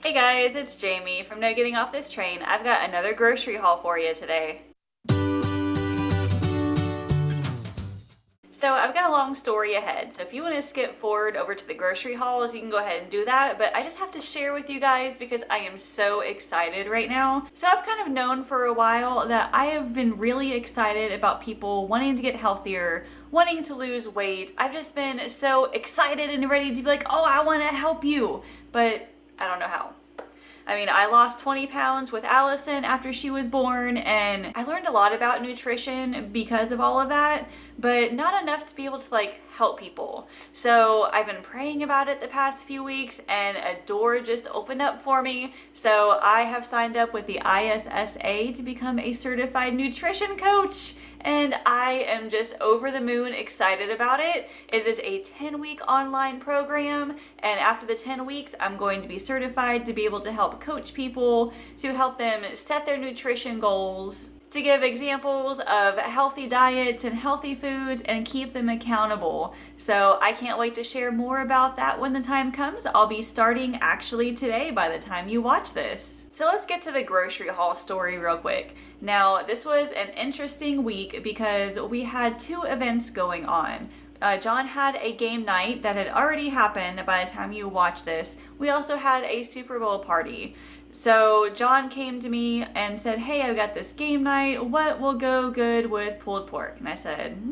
Hey guys, it's Jamie from No Getting Off This Train. I've got another grocery haul for you today. So I've got a long story ahead, so if you want to skip forward over to the grocery hauls, you can go ahead and do that, but I just have to share with you guys because I am so excited right now. So I've kind of known for a while that I have been really excited about people wanting to get healthier, wanting to lose weight. I've just been so excited and ready to be like, oh, I want to help you, but I don't know how. I mean, I lost 20 pounds with Allison after she was born, and I learned a lot about nutrition because of all of that, but not enough to be able to help people. So I've been praying about it the past few weeks, and a door just opened up for me. So I have signed up with the ISSA to become a certified nutrition coach. And I am just over the moon excited about it. It is a 10-week online program, and after the 10 weeks, I'm going to be certified to be able to help coach people, to help them set their nutrition goals, to give examples of healthy diets and healthy foods and keep them accountable. So I can't wait to share more about that when the time comes. I'll be starting actually today by the time you watch this. So let's get to the grocery haul story real quick. Now, this was an interesting week because we had two events going on. John had a game night that had already happened by the time you watch this. We also had a Super Bowl party. So John came to me and said, hey, I've got this game night. What will go good with pulled pork? And I said,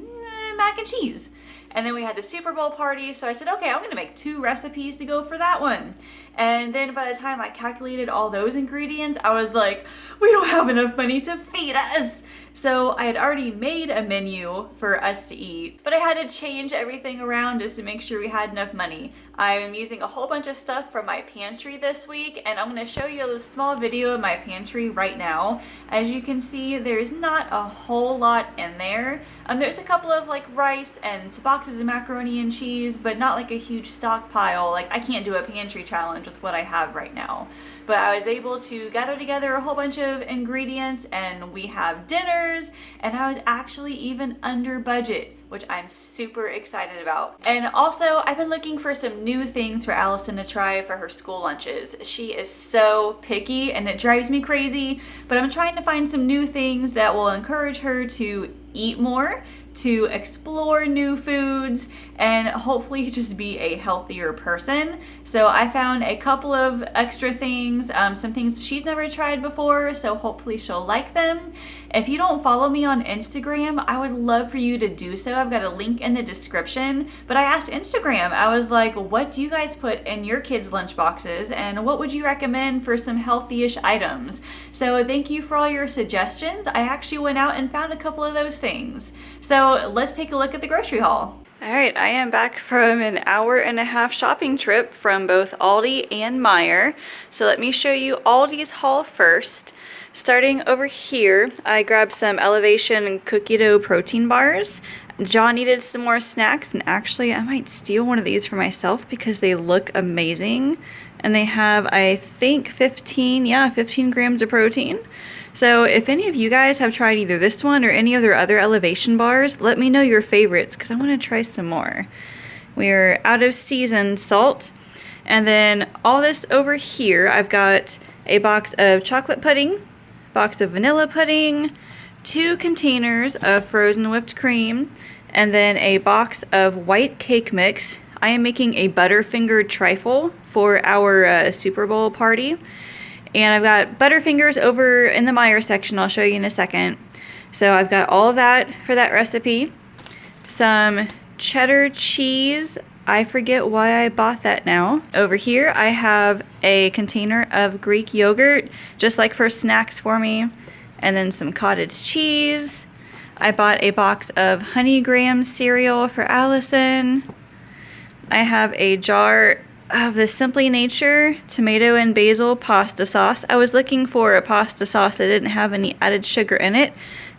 mac and cheese. And then we had the Super Bowl party. So I said, okay, I'm going to make 2 recipes to go for that one. And then by the time I calculated all those ingredients, I was like, we don't have enough money to feed us. So I had already made a menu for us to eat, but I had to change everything around just to make sure we had enough money. I'm using a whole bunch of stuff from my pantry this week, and I'm going to show you a small video of my pantry right now. As you can see, there's not a whole lot in there. There's a couple of rice and some boxes of macaroni and cheese, but not a huge stockpile. I can't do a pantry challenge with what I have right now. But I was able to gather together a whole bunch of ingredients, and we have dinners, and I was actually even under budget, which I'm super excited about. And also, I've been looking for some new things for Allison to try for her school lunches. She is so picky and it drives me crazy, but I'm trying to find some new things that will encourage her to eat more, to explore new foods, and hopefully just be a healthier person. So I found a couple of extra things, some things she's never tried before, so hopefully she'll like them. If you don't follow me on Instagram, I would love for you to do so. I've got a link in the description, but I asked Instagram, I was like, what do you guys put in your kids' lunch boxes, and what would you recommend for some healthy-ish items? So thank you for all your suggestions. I actually went out and found a couple of those things. So let's take a look at the grocery haul. All right, I am back from an 1.5-hour shopping trip from both Aldi and Meijer. So let me show you Aldi's haul first. Starting over here, I grabbed some Elevation and cookie dough protein bars. John needed some more snacks, and actually I might steal one of these for myself because they look amazing. And they have, I think, 15 grams of protein. So if any of you guys have tried either this one or any of their other Elevation bars, let me know your favorites because I want to try some more. We're out of seasoned salt. And then all this over here, I've got a box of chocolate pudding, box of vanilla pudding, 2 containers of frozen whipped cream, and then a box of white cake mix. I am making a Butterfinger trifle for our Super Bowl party. And I've got Butterfingers over in the Meijer section. I'll show you in a second. So I've got all of that for that recipe. Some cheddar cheese. I forget why I bought that now. Over here I have a container of Greek yogurt, just like for snacks for me. And then some cottage cheese. I bought a box of Honey Graham cereal for Allison. I have a jar of the Simply Nature tomato and basil pasta sauce. I was looking for a pasta sauce that didn't have any added sugar in it,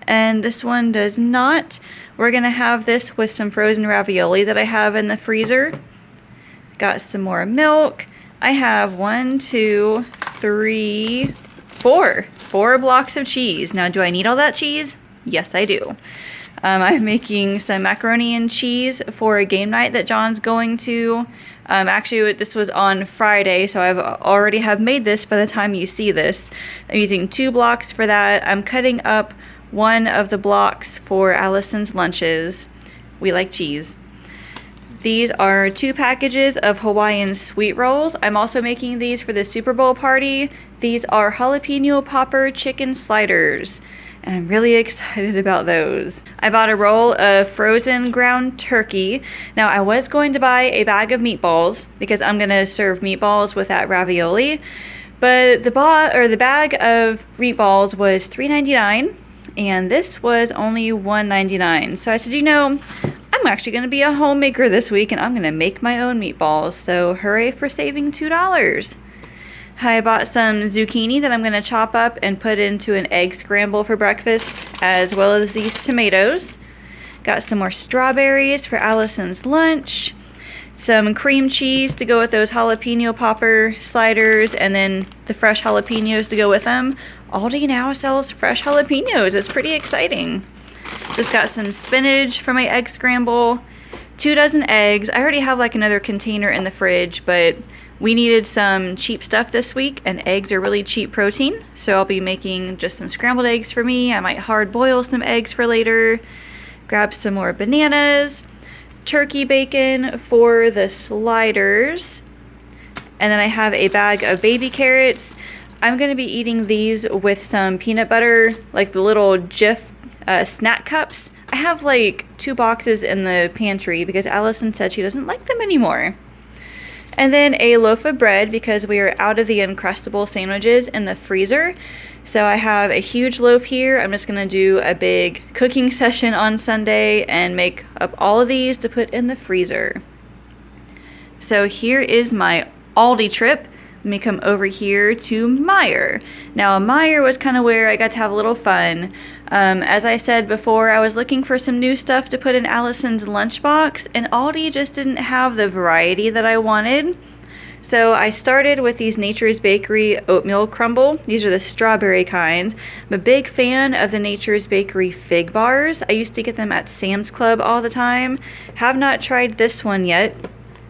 and this one does not. We're gonna have this with some frozen ravioli that I have in the freezer. Got some more milk. I have 4 blocks of cheese. Now, do I need all that cheese? Yes, I do. I'm making some macaroni and cheese for a game night that John's going to. Actually, this was on Friday, so I've already have made this by the time you see this. I'm using 2 blocks for that. I'm cutting up one of the blocks for Allison's lunches. We like cheese. These are 2 packages of Hawaiian sweet rolls. I'm also making these for the Super Bowl party. These are jalapeno popper chicken sliders, and I'm really excited about those. I bought a roll of frozen ground turkey. Now, I was going to buy a bag of meatballs because I'm gonna serve meatballs with that ravioli, but the bag of meatballs was $3.99, and this was only $1.99. So I said, you know, I'm actually going to be a homemaker this week, and I'm going to make my own meatballs. So hooray for saving $2. I bought some zucchini that I'm going to chop up and put into an egg scramble for breakfast, as well as these tomatoes. Got some more strawberries for Allison's lunch. Some cream cheese to go with those jalapeno popper sliders, and then the fresh jalapenos to go with them. Aldi now sells fresh jalapenos. It's pretty exciting. Just got some spinach for my egg scramble, 2 dozen eggs. I already have like another container in the fridge, but we needed some cheap stuff this week, and eggs are really cheap protein. So I'll be making just some scrambled eggs for me. I might hard boil some eggs for later. Grab some more bananas, turkey bacon for the sliders. And then I have a bag of baby carrots. I'm going to be eating these with some peanut butter, like the little Jif snack cups. I have like 2 boxes in the pantry because Allison said she doesn't like them anymore. And then a loaf of bread because we are out of the Uncrustable sandwiches in the freezer. So I have a huge loaf here. I'm just going to do a big cooking session on Sunday and make up all of these to put in the freezer. So here is my Aldi trip. Let me come over here to Meijer. Now, Meijer was kind of where I got to have a little fun. As I said before, I was looking for some new stuff to put in Allison's lunchbox, and Aldi just didn't have the variety that I wanted. So I started with these Nature's Bakery oatmeal crumble. These are the strawberry kinds. I'm a big fan of the Nature's Bakery fig bars. I used to get them at Sam's Club all the time. Have not tried this one yet.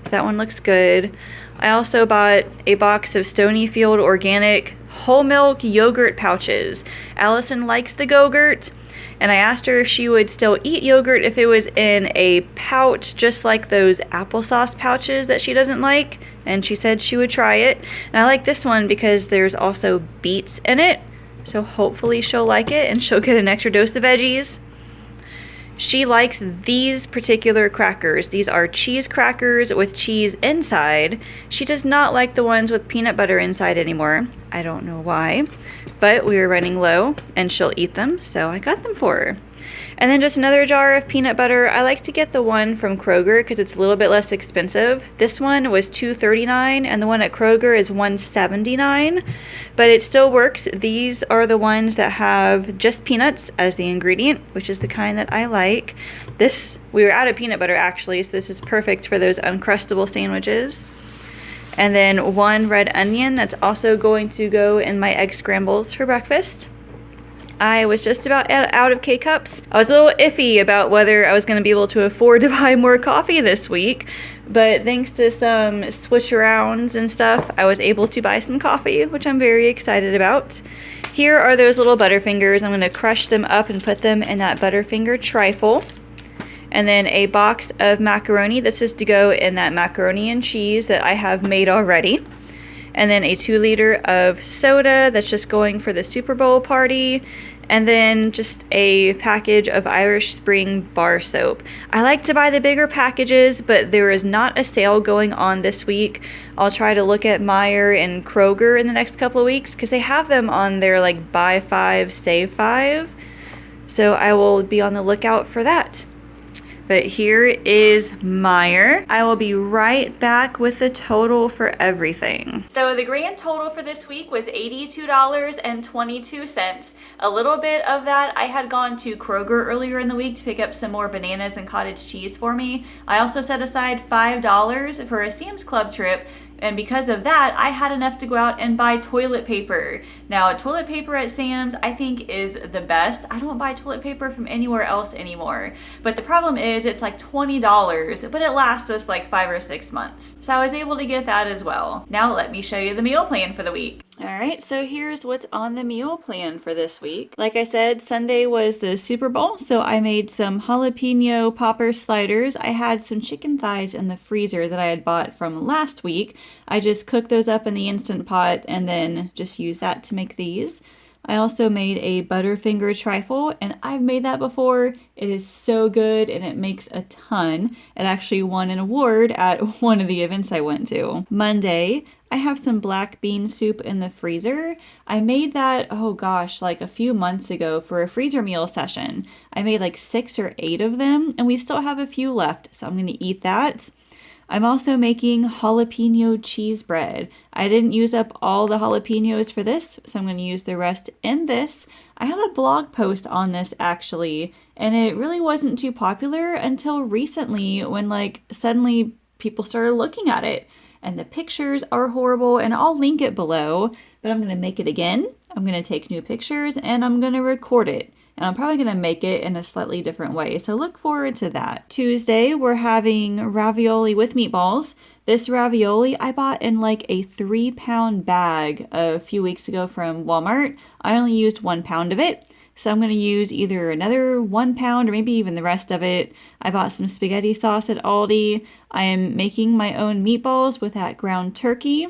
So that one looks good. I also bought a box of Stonyfield organic whole milk yogurt pouches. Allison likes the Go-Gurt, and I asked her if she would still eat yogurt if it was in a pouch, just like those applesauce pouches that she doesn't like, and she said she would try it. And I like this one because there's also beets in it, so hopefully she'll like it and she'll get an extra dose of veggies. She likes these particular crackers. These are cheese crackers with cheese inside. She does not like the ones with peanut butter inside anymore. I don't know why, but we were running low and she'll eat them, so I got them for her. And then just another jar of peanut butter. I like to get the one from Kroger because it's a little bit less expensive. This one was $2.39 and the one at Kroger is $1.79, but it still works. These are the ones that have just peanuts as the ingredient, which is the kind that I like. We were out of peanut butter actually, so this is perfect for those Uncrustable sandwiches. And then 1 red onion that's also going to go in my egg scrambles for breakfast. I was just about out of K-Cups. I was a little iffy about whether I was going to be able to afford to buy more coffee this week, but thanks to some switch arounds and stuff, I was able to buy some coffee, which I'm very excited about. Here are those little Butterfingers. I'm going to crush them up and put them in that Butterfinger trifle. And then a box of macaroni. This is to go in that macaroni and cheese that I have made already. And then a 2-liter of soda that's just going for the Super Bowl party. And then just a package of Irish Spring bar soap. I like to buy the bigger packages, but there is not a sale going on this week. I'll try to look at Meijer and Kroger in the next couple of weeks because they have them on their like buy 5, save 5. So I will be on the lookout for that. But here is Meijer. I will be right back with the total for everything. So the grand total for this week was $82.22. A little bit of that I had gone to Kroger earlier in the week to pick up some more bananas and cottage cheese for me. I also set aside $5 for a Sam's Club trip, And because of that, I had enough to go out and buy toilet paper. Now, toilet paper at Sam's, I think, is the best. I don't buy toilet paper from anywhere else anymore. But the problem is it's like $20, but it lasts us like 5 or 6 months. So I was able to get that as well. Now let me show you the meal plan for the week. All right, so here's what's on the meal plan for this week. Like I said, Sunday was the Super Bowl, so I made some jalapeno popper sliders. I had some chicken thighs in the freezer that I had bought from last week. I just cooked those up in the Instant Pot and then just used that to make these. I also made a Butterfinger trifle, and I've made that before. It is so good, and it makes a ton. It actually won an award at one of the events I went to. Monday, I have some black bean soup in the freezer. I made that, oh gosh, like a few months ago for a freezer meal session. I made like 6 or 8 of them, and we still have a few left, so I'm going to eat that. I'm also making jalapeno cheese bread. I didn't use up all the jalapenos for this, so I'm going to use the rest in this. I have a blog post on this actually, and it really wasn't too popular until recently when like suddenly people started looking at it. And the pictures are horrible, and I'll link it below, but I'm going to make it again. I'm going to take new pictures and I'm going to record it. And I'm probably going to make it in a slightly different way. So look forward to that. Tuesday, we're having ravioli with meatballs. This ravioli I bought in like a 3-pound bag a few weeks ago from Walmart. I only used 1 pound of it. So I'm going to use either another 1 pound or maybe even the rest of it. I bought some spaghetti sauce at Aldi. I am making my own meatballs with that ground turkey.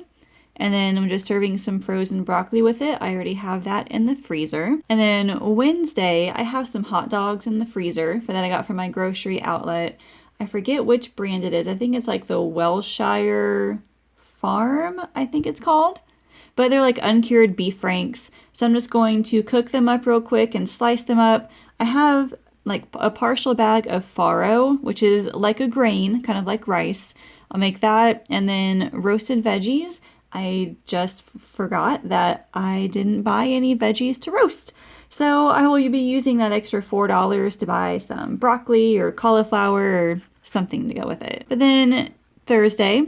And then I'm just serving some frozen broccoli with it. I already have that in the freezer. And then Wednesday, I have some hot dogs in the freezer for that I got from my grocery outlet. I forget which brand it is. I think it's like the Welshire Farm, I think it's called. But they're like uncured beef franks. So I'm just going to cook them up real quick and slice them up. I have like a partial bag of farro, which is like a grain, kind of like rice. I'll make that, and then roasted veggies. I just forgot that I didn't buy any veggies to roast. So I will be using that extra $4 to buy some broccoli or cauliflower or something to go with it. But then Thursday,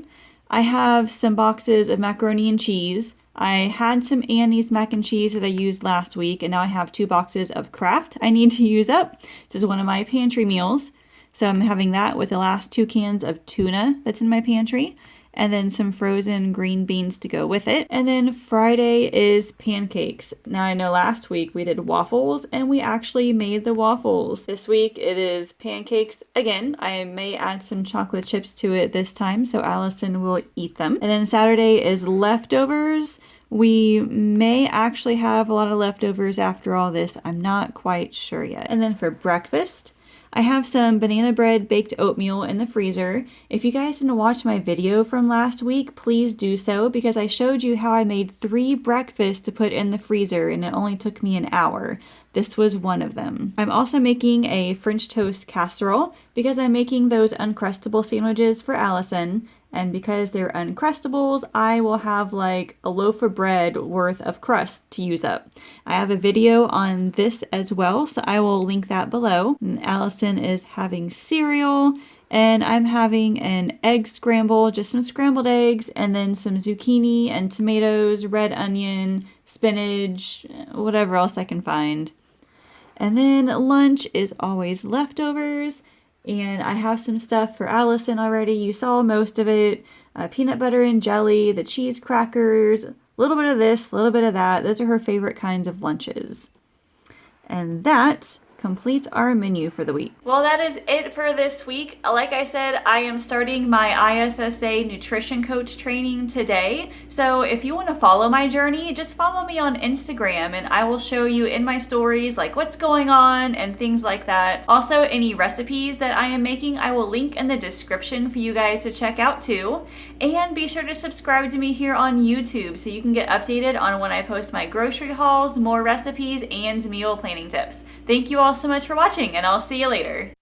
I have some boxes of macaroni and cheese. I had some Annie's mac and cheese that I used last week, and now I have 2 boxes of Kraft I need to use up. This is one of my pantry meals. So I'm having that with the last 2 cans of tuna that's in my pantry, and then some frozen green beans to go with it. And then Friday is pancakes. Now I know last week we did waffles, and we actually made the waffles. This week it is pancakes again. I may add some chocolate chips to it this time, so Allison will eat them. And then Saturday is leftovers. We may actually have a lot of leftovers after all this. I'm not quite sure yet. And then for breakfast, I have some banana bread baked oatmeal in the freezer. If you guys didn't watch my video from last week, please do so, because I showed you how I made 3 breakfasts to put in the freezer and it only took me an hour. This was one of them. I'm also making a French toast casserole because I'm making those Uncrustable sandwiches for Allison. And because they're Uncrustables, I will have like a loaf of bread worth of crust to use up. I have a video on this as well, so I will link that below. And Allison is having cereal, and I'm having an egg scramble, just some scrambled eggs, and then some zucchini and tomatoes, red onion, spinach, whatever else I can find. And then lunch is always leftovers. And I have some stuff for Allison already. You saw most of it. Peanut butter and jelly, the cheese crackers, a little bit of this, a little bit of that. Those are her favorite kinds of lunches. And that completes our menu for the week. Well, that is it for this week. Like I said, I am starting my ISSA nutrition coach training today. So if you want to follow my journey, just follow me on Instagram and I will show you in my stories like what's going on and things like that. Also, any recipes that I am making, I will link in the description for you guys to check out too. And be sure to subscribe to me here on YouTube so you can get updated on when I post my grocery hauls, more recipes, and meal planning tips. Thank you all so much for watching, and I'll see you later.